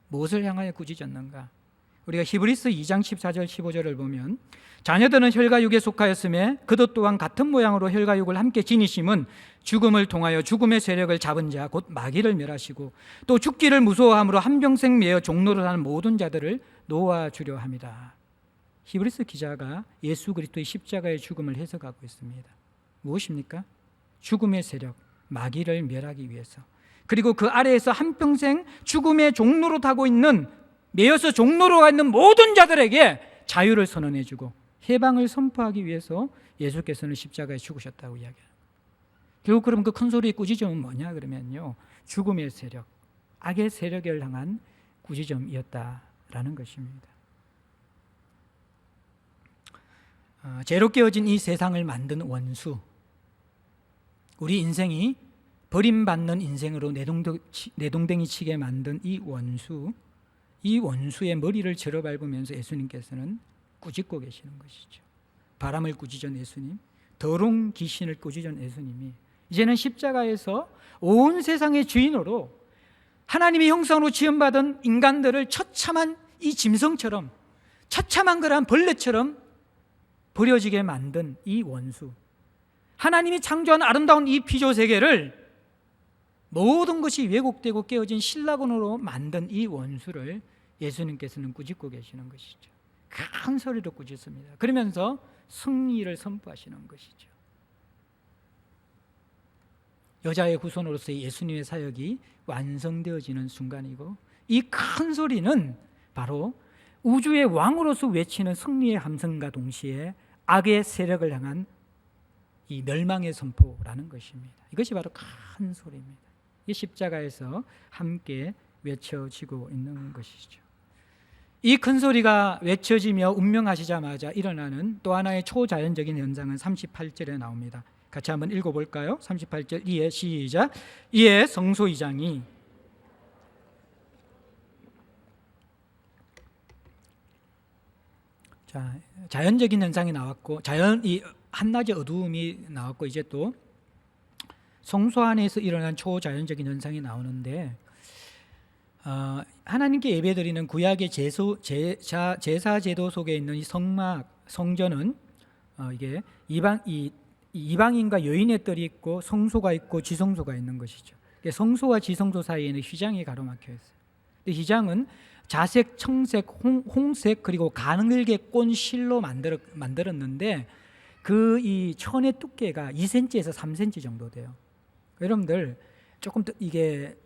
무엇을 향하여 꾸짖었는가? 우리가 히브리서 2장 14절 15절을 보면 자녀들은 혈과 육에 속하였음에 그도 또한 같은 모양으로 혈과 육을 함께 지니심은 죽음을 통하여 죽음의 세력을 잡은 자 곧 마귀를 멸하시고 또 죽기를 무서워함으로 한평생 매어 종노를 하는 모든 자들을 놓아주려 합니다. 히브리서 기자가 예수 그리스도의 십자가의 죽음을 해석하고 있습니다. 무엇입니까? 죽음의 세력, 마귀를 멸하기 위해서, 그리고 그 아래에서 한평생 죽음의 종로로 타고 있는, 매여서 종로로 가 있는 모든 자들에게 자유를 선언해주고 해방을 선포하기 위해서 예수께서는 십자가에 죽으셨다고 이야기합니다. 결국 그럼 그 큰 소리의 꾸짖음은 뭐냐 그러면요, 죽음의 세력, 악의 세력을 향한 꾸짖음이었다라는 것입니다. 죄로 깨어진 이 세상을 만든 원수, 우리 인생이 버림받는 인생으로 내동댕이 치게 만든 이 원수의 머리를 jer어 밟으면서 예수님께서는 꾸짖고 계시는 것이죠. 바람을 꾸짖은 예수님, 더러운 귀신을 꾸짖은 예수님이 이제는 십자가에서 온 세상의 주인으로 하나님의 형상으로 지음받은 인간들을 처참한 이 짐승처럼, 처참한 그러한 벌레처럼 버려지게 만든 이 원수, 하나님이 창조한 아름다운 이 피조 세계를 모든 것이 왜곡되고 깨어진 신라곤으로 만든 이 원수를 예수님께서는 꾸짖고 계시는 것이죠. 큰 소리로 꾸짖습니다. 그러면서 승리를 선포하시는 것이죠. 여자의 후손으로서의 예수님의 사역이 완성되어지는 순간이고, 이 큰 소리는 바로 우주의 왕으로서 외치는 승리의 함성과 동시에 악의 세력을 향한 이 멸망의 선포라는 것입니다. 이것이 바로 큰 소리입니다. 이 십자가에서 함께 외쳐지고 있는 것이죠. 이 큰 소리가 외쳐지며 운명하시자마자 일어나는 또 하나의 초자연적인 현상은 38절에 나옵니다. 같이 한번 읽어볼까요? 38절 이에 시작. 이에 성소이장이 자연적인 현상이 나왔고, 이 한낮의 어두움이 나왔고, 이제 또 성소 안에서 일어난 초자연적인 현상이 나오는데, 하나님께 예배드리는 구약의 제사 제도 속에 있는 이 성전은 이게 이방인과 여인의 뜰이 있고 성소가 있고 지성소가 있는 것이죠. 성소와 지성소 사이에는 휘장이 가로막혀 있어요. 휘장은 자색, 청색, 홍색 그리고 가늘게 꼰 실로 만들었는데 그 이 천의 두께가 2cm에서 3cm 정도 돼요. 여러분들 조금 이게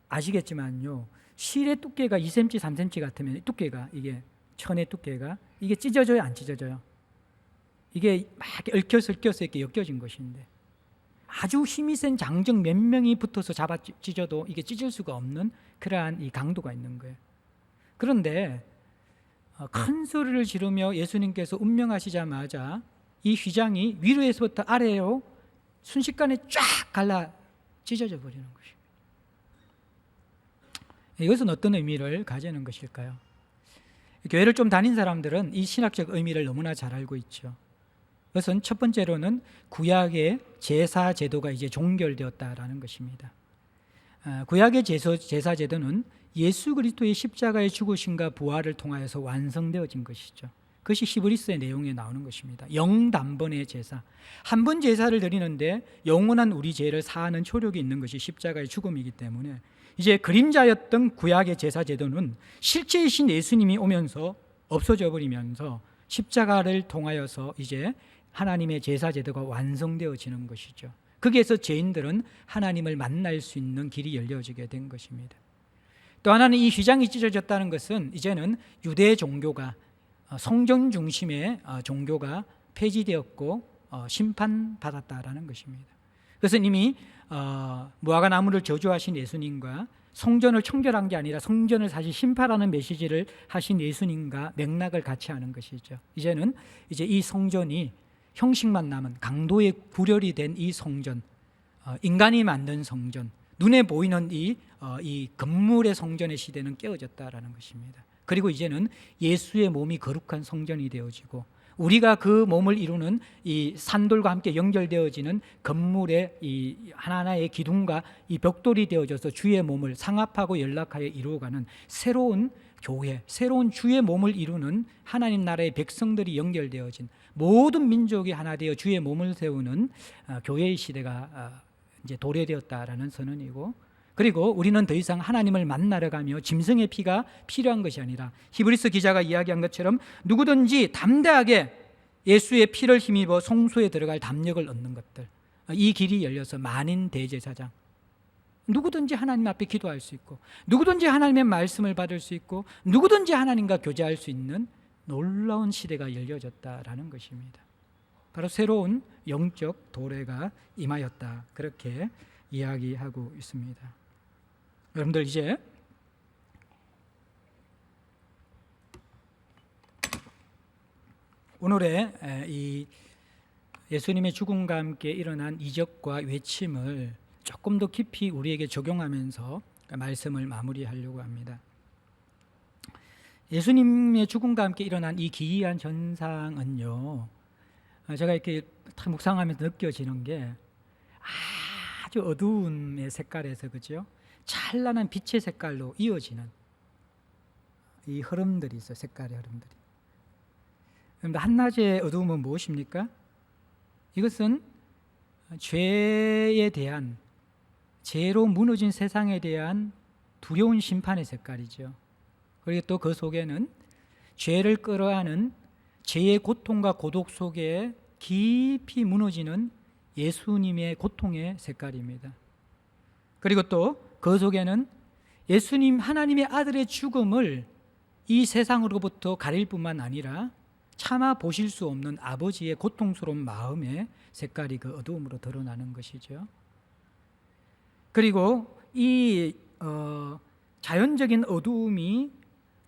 아시겠지만요, 실의 두께가 2cm, 3cm 같으면 두께가, 이게 천의 두께가 이게 찢어져요, 안 찢어져요? 이게 막 얽혀서 이렇게 엮여진 것인데, 아주 힘이 센 장정 몇 명이 붙어서 잡아 찢어도 이게 찢을 수가 없는 그러한 이 강도가 있는 거예요. 그런데 큰 소리를 지르며 예수님께서 운명하시자마자 이 휘장이 위로에서부터 아래로 순식간에 쫙 갈라 찢어져 버리는 것입니다. 이것은 어떤 의미를 가지는 것일까요? 교회를 좀 다닌 사람들은 이 신학적 의미를 너무나 잘 알고 있죠. 그것은 첫 번째로는 구약의 제사 제도가 이제 종결되었다라는 것입니다. 구약의 제사 제도는 예수 그리스도의 십자가의 죽으심과 부활을 통하여서 완성되어진 것이죠. 그것이 히브리서의 내용에 나오는 것입니다. 영단번의 제사, 한 번 제사를 드리는데 영원한 우리 죄를 사하는 효력이 있는 것이 십자가의 죽음이기 때문에 이제 그림자였던 구약의 제사 제도는 실제이신 예수님이 오면서 없어져 버리면서 십자가를 통하여서 이제 하나님의 제사 제도가 완성되어지는 것이죠. 거기에서 죄인들은 하나님을 만날 수 있는 길이 열려지게 된 것입니다. 또 하나는 이 휘장이 찢어졌다는 것은 이제는 유대 종교가 성전 중심의 종교가 폐지되었고 심판받았다라는 것입니다. 그것은 이미 무화과 나무를 저주하신 예수님과 성전을 청결한 게 아니라 성전을 사실 심판하는 메시지를 하신 예수님과 맥락을 같이 하는 것이죠. 이제는 이제 이 성전이 형식만 남은 강도의 구렬이 된 이 성전, 인간이 만든 성전, 눈에 보이는 이 건물의 성전의 시대는 깨어졌다라는 것입니다. 그리고 이제는 예수의 몸이 거룩한 성전이 되어지고 우리가 그 몸을 이루는 이 산돌과 함께 연결되어지는 건물의 이 하나하나의 기둥과 이 벽돌이 되어져서 주의 몸을 상합하고 연락하여 이루어가는 새로운 교회, 새로운 주의 몸을 이루는 하나님 나라의 백성들이 연결되어진 모든 민족이 하나 되어 주의 몸을 세우는 교회의 시대가 이제 도래되었다라는 선언이고, 그리고 우리는 더 이상 하나님을 만나러 가며 짐승의 피가 필요한 것이 아니라 히브리서 기자가 이야기한 것처럼 누구든지 담대하게 예수의 피를 힘입어 성소에 들어갈 담력을 얻는 것들, 이 길이 열려서 만인 대제사장, 누구든지 하나님 앞에 기도할 수 있고 누구든지 하나님의 말씀을 받을 수 있고 누구든지 하나님과 교제할 수 있는 놀라운 시대가 열려졌다라는 것입니다. 바로 새로운 영적 도래가 임하였다, 그렇게 이야기하고 있습니다. 여러분들, 이제 오늘의 이 예수님의 죽음과 함께 일어난 이적과 외침을 조금 더 깊이 우리에게 적용하면서 말씀을 마무리하려고 합니다. 예수님의 죽음과 함께 일어난 이 기이한 현상은요, 제가 이렇게 묵상하면서 느껴지는 게 아주 어두운 색깔에서, 그죠? 찬란한 빛의 색깔로 이어지는 이 흐름들이 있어요. 색깔의 흐름들이. 그런데 한낮의 어두움은 무엇입니까? 이것은 죄에 대한, 죄로 무너진 세상에 대한 두려운 심판의 색깔이죠. 그리고 또 그 속에는 죄를 끌어안은 죄의 고통과 고독 속에 깊이 무너지는 예수님의 고통의 색깔입니다. 그리고 또 그 속에는 예수님, 하나님의 아들의 죽음을 이 세상으로부터 가릴 뿐만 아니라 차마 보실 수 없는 아버지의 고통스러운 마음의 색깔이 그 어두움으로 드러나는 것이죠. 그리고 이 자연적인 어두움이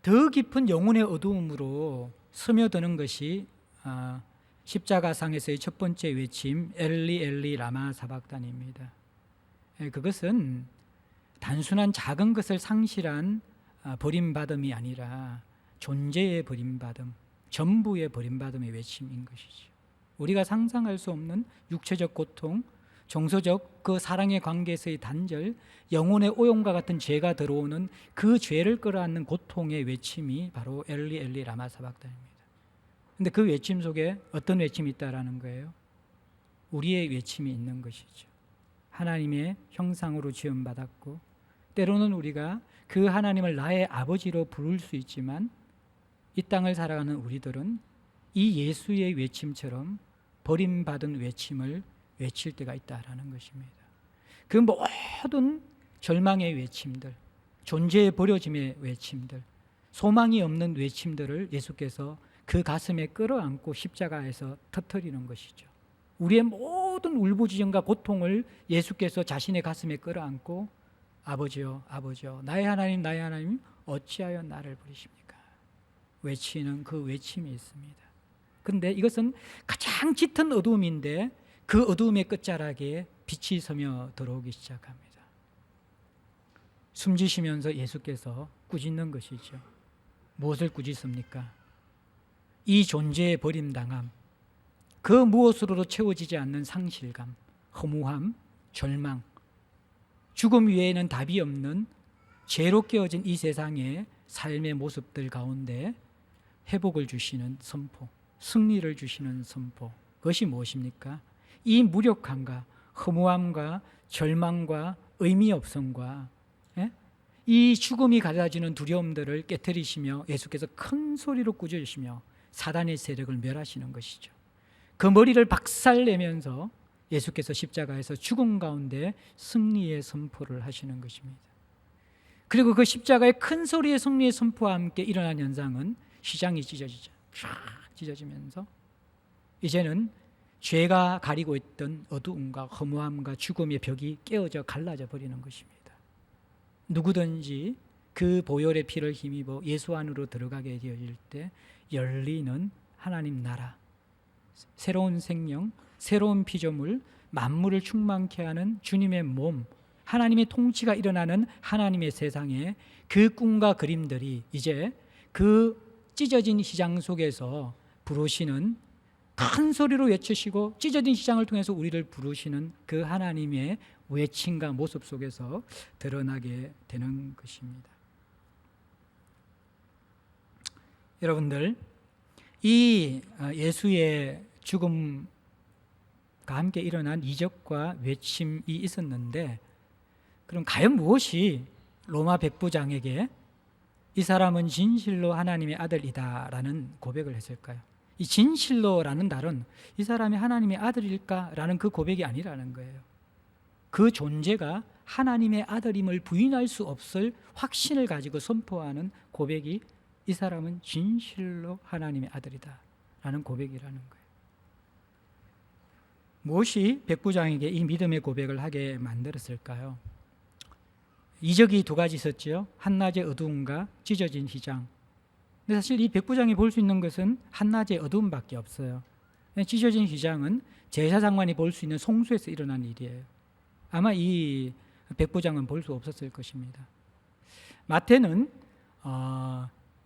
더 깊은 영혼의 어두움으로 스며드는 것이 십자가상에서의 첫 번째 외침, 엘리 엘리 라마 사박단입니다. 그것은 단순한 작은 것을 상실한 버림받음이 아니라 존재의 버림받음, 전부의 버림받음의 외침인 것이죠. 우리가 상상할 수 없는 육체적 고통, 정서적 그 사랑의 관계에서의 단절, 영혼의 오염과 같은 죄가 들어오는 그 죄를 끌어안는 고통의 외침이 바로 엘리 엘리 라마 사박단입니다. 그런데 그 외침 속에 어떤 외침이 있다라는 거예요? 우리의 외침이 있는 것이죠. 하나님의 형상으로 지음받았고 때로는 우리가 그 하나님을 나의 아버지로 부를 수 있지만 이 땅을 살아가는 우리들은 이 예수의 외침처럼 버림받은 외침을 외칠 때가 있다라는 것입니다. 그 모든 절망의 외침들, 존재의 버려짐의 외침들, 소망이 없는 외침들을 예수께서 그 가슴에 끌어안고 십자가에서 터뜨리는 것이죠. 우리의 모든 울부짖음과 고통을 예수께서 자신의 가슴에 끌어안고 아버지여, 아버지여, 나의 하나님, 나의 하나님, 어찌하여 나를 부르십니까? 외치는 그 외침이 있습니다. 그런데 이것은 가장 짙은 어두움인데 그 어두움의 끝자락에 빛이 서며 들어오기 시작합니다. 숨지시면서 예수께서 꾸짖는 것이죠. 무엇을 꾸짖습니까? 이 존재의 버림당함, 그 무엇으로도 채워지지 않는 상실감, 허무함, 절망, 죽음 위에는 답이 없는 죄로 깨어진 이 세상의 삶의 모습들 가운데 회복을 주시는 선포, 승리를 주시는 선포, 그것이 무엇입니까? 이 무력함과 허무함과 절망과 의미 없음과 이 죽음이 가져다주는 두려움들을 깨뜨리시며 예수께서 큰 소리로 꾸짖으시며 사단의 세력을 멸하시는 것이죠. 그 머리를 박살내면서 예수께서 십자가에서 죽음 가운데 승리의 선포를 하시는 것입니다. 그리고 그 십자가의 큰 소리의 승리의 선포와 함께 일어난 현상은 휘장이 찢어지죠. 쫙 찢어지면서 이제는 죄가 가리고 있던 어두움과 허무함과 죽음의 벽이 깨어져 갈라져 버리는 것입니다. 누구든지 그 보혈의 피를 힘입어 예수 안으로 들어가게 되어질 때 열리는 하나님 나라, 새로운 생명, 새로운 피조물, 만물을 충만케 하는 주님의 몸, 하나님의 통치가 일어나는 하나님의 세상에 그 꿈과 그림들이 이제 그 찢어진 시장 속에서 부르시는, 큰 소리로 외치시고 찢어진 시장을 통해서 우리를 부르시는 그 하나님의 외침과 모습 속에서 드러나게 되는 것입니다. 여러분들, 이 예수의 죽음과 함께 일어난 이적과 외침이 있었는데, 그럼 과연 무엇이 로마 백부장에게 이 사람은 진실로 하나님의 아들이다라는 고백을 했을까요? 이 진실로라는 말은 이 사람이 하나님의 아들일까라는 그 고백이 아니라는 거예요. 그 존재가 하나님의 아들임을 부인할 수 없을 확신을 가지고 선포하는 고백이 이 사람은 진실로 하나님의 아들이다라는 고백이라는 거예요. 무엇이 백부장에게 이 믿음의 고백을 하게 만들었을까요? 이적이 두 가지 있었죠. 한낮의 어두움과 찢어진 휘장. 근데 사실 이 백부장이 볼 수 있는 것은 한낮의 어두움밖에 없어요. 찢어진 휘장은 제사장만이 볼 수 있는 송수에서 일어난 일이에요. 아마 이 백부장은 볼 수 없었을 것입니다. 마태는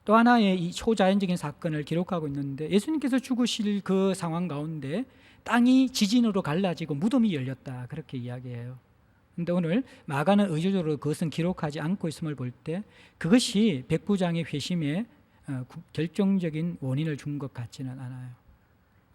또 하나의 이 초자연적인 사건을 기록하고 있는데, 예수님께서 죽으실 그 상황 가운데 땅이 지진으로 갈라지고 무덤이 열렸다, 그렇게 이야기해요. 그런데 오늘 마가는 의도적으로 그것은 기록하지 않고 있음을 볼 때 그것이 백부장의 회심에 결정적인 원인을 준 것 같지는 않아요.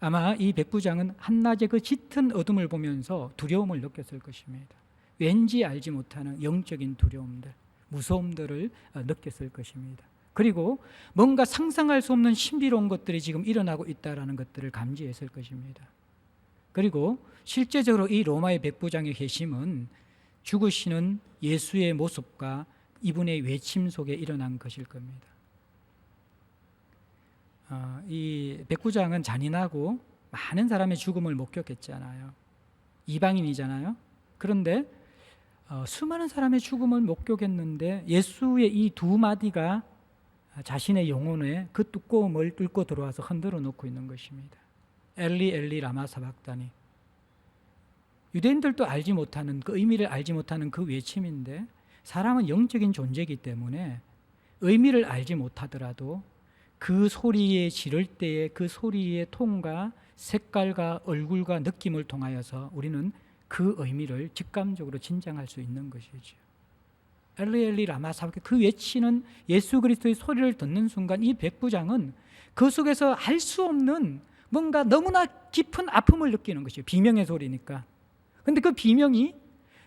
아마 이 백부장은 한낮의 그 짙은 어둠을 보면서 두려움을 느꼈을 것입니다. 왠지 알지 못하는 영적인 두려움들, 무서움들을 느꼈을 것입니다. 그리고 뭔가 상상할 수 없는 신비로운 것들이 지금 일어나고 있다는 것들을 감지했을 것입니다. 그리고 실제적으로 이 로마의 백부장의 회심은 죽으시는 예수의 모습과 이분의 외침 속에 일어난 것일 겁니다. 이 백부장은 잔인하고 많은 사람의 죽음을 목격했잖아요. 이방인이잖아요. 그런데 수많은 사람의 죽음을 목격했는데 예수의 이 두 마디가 자신의 영혼에 그 두꺼움을 뚫고 들어와서 흔들어 놓고 있는 것입니다. 엘리 엘리 라마 사박다니. 유대인들도 알지 못하는, 그 의미를 알지 못하는 그 외침인데, 사람은 영적인 존재이기 때문에 의미를 알지 못하더라도 그 소리에 지를 때의 그 소리의 톤과 색깔과 얼굴과 느낌을 통하여서 우리는 그 의미를 직감적으로 진정할 수 있는 것이죠. 엘리 엘리 라마 사박다니, 그 외치는 예수 그리스도의 소리를 듣는 순간 이 백부장은 그 속에서 알 수 없는 뭔가 너무나 깊은 아픔을 느끼는 것이죠. 비명의 소리니까. 근데 그 비명이,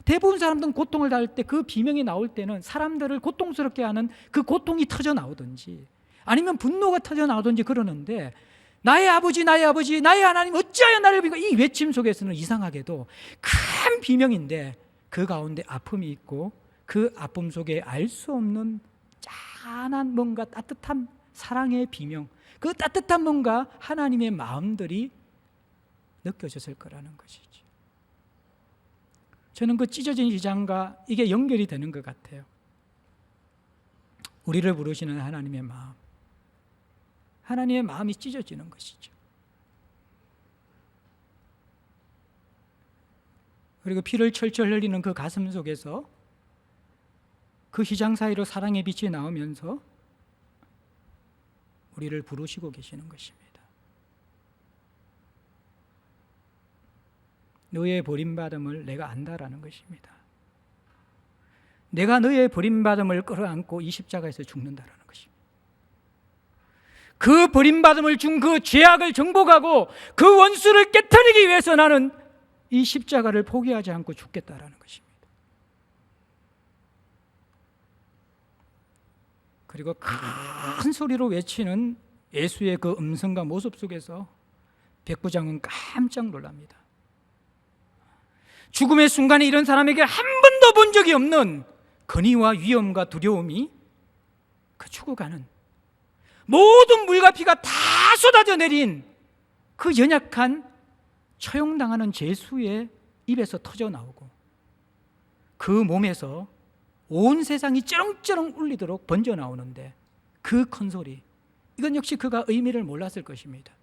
대부분 사람들은 고통을 당할 때 그 비명이 나올 때는 사람들을 고통스럽게 하는 그 고통이 터져 나오든지 아니면 분노가 터져 나오든지 그러는데, 나의 아버지 나의 아버지 나의 하나님 어찌하여 나를 비고, 이 외침 속에서는 이상하게도 큰 비명인데 그 가운데 아픔이 있고, 그 아픔 속에 알 수 없는 짠한 뭔가 따뜻한 사랑의 비명, 그 따뜻한 뭔가 하나님의 마음들이 느껴졌을 거라는 것이죠. 저는 그 찢어진 휘장과 이게 연결이 되는 것 같아요. 우리를 부르시는 하나님의 마음, 하나님의 마음이 찢어지는 것이죠. 그리고 피를 철철 흘리는 그 가슴 속에서 그 휘장 사이로 사랑의 빛이 나오면서 우리를 부르시고 계시는 것입니다. 너의 버림받음을 내가 안다라는 것입니다. 내가 너의 버림받음을 끌어안고 이 십자가에서 죽는다라는 것입니다. 그 버림받음을 준 그 죄악을 정복하고 그 원수를 깨트리기 위해서 나는 이 십자가를 포기하지 않고 죽겠다라는 것입니다. 그리고 큰 소리로 외치는 예수의 그 음성과 모습 속에서 백부장은 깜짝 놀랍니다. 죽음의 순간에 이런 사람에게 한 번도 본 적이 없는 근위와 위험과 두려움이 그 죽어가는 모든 물과 피가 다 쏟아져 내린 그 연약한 처형당하는 죄수의 입에서 터져 나오고 그 몸에서 온 세상이 쩌렁쩌렁 울리도록 번져 나오는데 그 큰 소리, 이건 역시 그가 의미를 몰랐을 것입니다.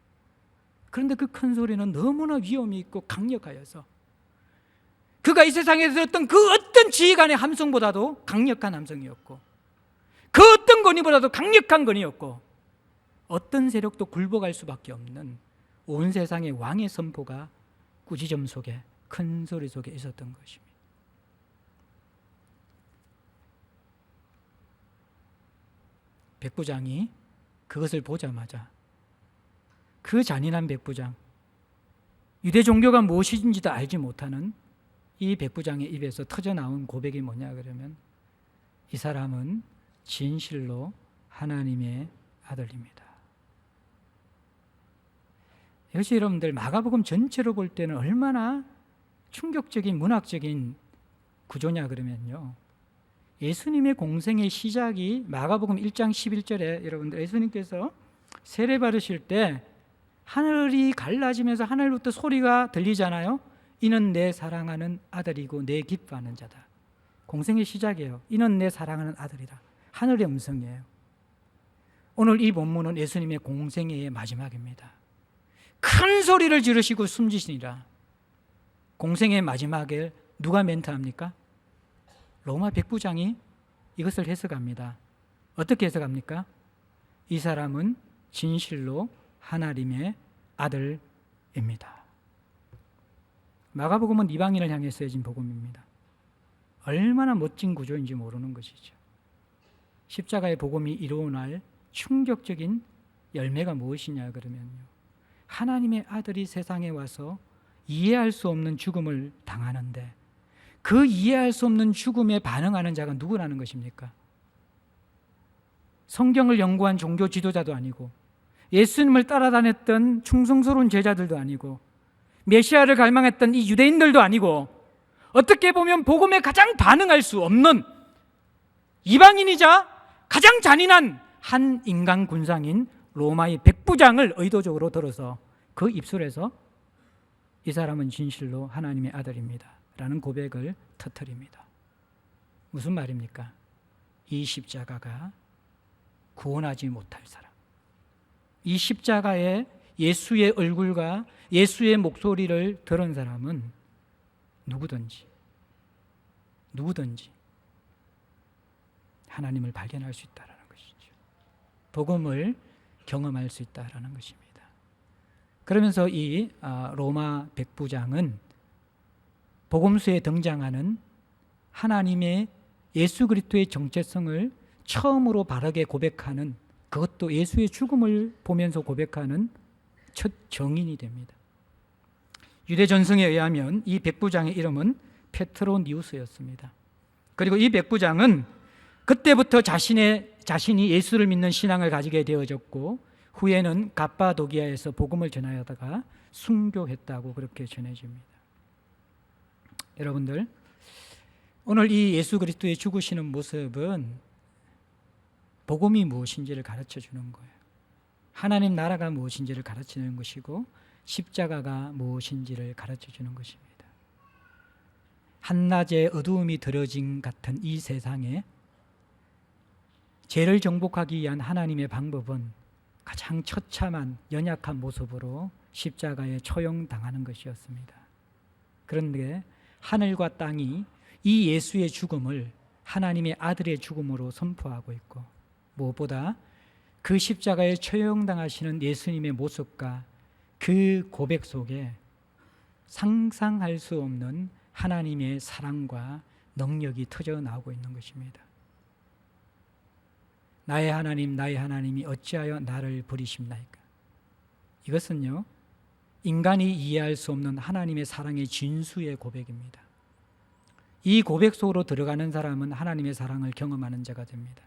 그런데 그 큰 소리는 너무나 위험이 있고 강력하여서 그가 이 세상에서 들었던 그 어떤 지휘관의 함성보다도 강력한 함성이었고 그 어떤 건의보다도 강력한 건의였고 어떤 세력도 굴복할 수밖에 없는 온 세상의 왕의 선포가 꾸지점 속에 큰 소리 속에 있었던 것입니다. 백부장이 그것을 보자마자 그 잔인한 백부장, 유대 종교가 무엇인지도 알지 못하는 이 백부장의 입에서 터져나온 고백이 뭐냐 그러면 이 사람은 진실로 하나님의 아들입니다. 이것이 여러분들 마가복음 전체로 볼 때는 얼마나 충격적인 문학적인 구조냐 그러면요, 예수님의 공생의 시작이 마가복음 1장 11절에 여러분들 예수님께서 세례 받으실 때 하늘이 갈라지면서 하늘부터 소리가 들리잖아요. 이는 내 사랑하는 아들이고 내 기뻐하는 자다. 공생의 시작이에요. 이는 내 사랑하는 아들이다. 하늘의 음성이에요. 오늘 이 본문은 예수님의 공생애의 마지막입니다. 큰 소리를 지르시고 숨지시니라. 공생의 마지막에 누가 멘트합니까? 로마 백부장이 이것을 해석합니다. 어떻게 해석합니까? 이 사람은 진실로 하나님의 아들입니다. 마가복음은 이방인을 향해 쓰여진 복음입니다. 얼마나 멋진 구조인지 모르는 것이죠. 십자가의 복음이 이루어날 충격적인 열매가 무엇이냐 그러면요, 하나님의 아들이 세상에 와서 이해할 수 없는 죽음을 당하는데 그 이해할 수 없는 죽음에 반응하는 자가 누구라는 것입니까? 성경을 연구한 종교 지도자도 아니고 예수님을 따라다녔던 충성스러운 제자들도 아니고 메시아를 갈망했던 이 유대인들도 아니고 어떻게 보면 복음에 가장 반응할 수 없는 이방인이자 가장 잔인한 한 인간 군상인 로마의 백부장을 의도적으로 들어서 그 입술에서 이 사람은 진실로 하나님의 아들입니다 라는 고백을 터뜨립니다. 무슨 말입니까? 이 십자가가 구원하지 못할 사람, 이 십자가에 예수의 얼굴과 예수의 목소리를 들은 사람은 누구든지 하나님을 발견할 수 있다는 것이죠. 복음을 경험할 수 있다는 것입니다. 그러면서 이 로마 백부장은 복음서에 등장하는 하나님의 예수 그리스도의 정체성을 처음으로 바르게 고백하는, 그것도 예수의 죽음을 보면서 고백하는 첫 정인이 됩니다. 유대 전승에 의하면 이 백부장의 이름은 페트로니우스였습니다. 그리고 이 백부장은 그때부터 자신이 예수를 믿는 신앙을 가지게 되어졌고 후에는 갑바도기아에서 복음을 전하다가 순교했다고 그렇게 전해집니다. 여러분들, 오늘 이 예수 그리스도의 죽으시는 모습은 복음이 무엇인지를 가르쳐 주는 거예요. 하나님 나라가 무엇인지를 가르치는 것이고 십자가가 무엇인지를 가르쳐 주는 것입니다. 한낮에 어두움이 들어진 같은 이 세상에 죄를 정복하기 위한 하나님의 방법은 가장 처참한 연약한 모습으로 십자가에 처형당하는 것이었습니다. 그런데 하늘과 땅이 이 예수의 죽음을 하나님의 아들의 죽음으로 선포하고 있고 무엇보다 그 십자가에 처형당하시는 예수님의 모습과 그 고백 속에 상상할 수 없는 하나님의 사랑과 능력이 터져 나오고 있는 것입니다. 나의 하나님, 나의 하나님이 어찌하여 나를 버리십나이까? 이것은요, 인간이 이해할 수 없는 하나님의 사랑의 진수의 고백입니다. 이 고백 속으로 들어가는 사람은 하나님의 사랑을 경험하는 자가 됩니다.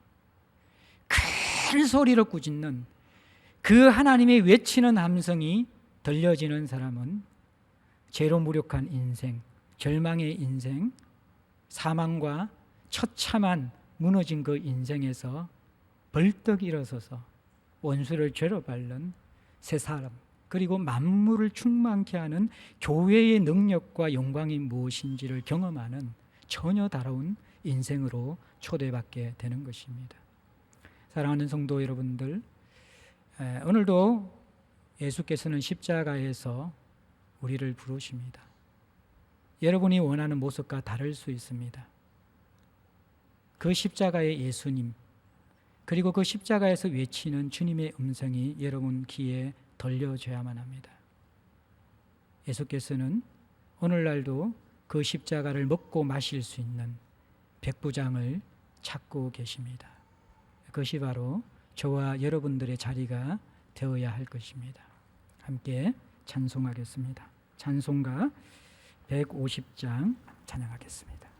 큰 소리로 꾸짖는 그 하나님의 외치는 함성이 들려지는 사람은 죄로 무력한 인생, 절망의 인생, 사망과 처참한 무너진 그 인생에서 벌떡 일어서서 원수를 죄로 밟는 새 사람, 그리고 만물을 충만케 하는 교회의 능력과 영광이 무엇인지를 경험하는 전혀 다른 인생으로 초대받게 되는 것입니다. 사랑하는 성도 여러분들, 오늘도 예수께서는 십자가에서 우리를 부르십니다. 여러분이 원하는 모습과 다를 수 있습니다. 그 십자가의 예수님, 그리고 그 십자가에서 외치는 주님의 음성이 여러분 귀에 들려줘야만 합니다. 예수께서는 오늘날도 그 십자가를 먹고 마실 수 있는 백부장을 찾고 계십니다. 그것이 바로 저와 여러분들의 자리가 되어야 할 것입니다. 함께 찬송하겠습니다. 찬송가 150장 찬양하겠습니다.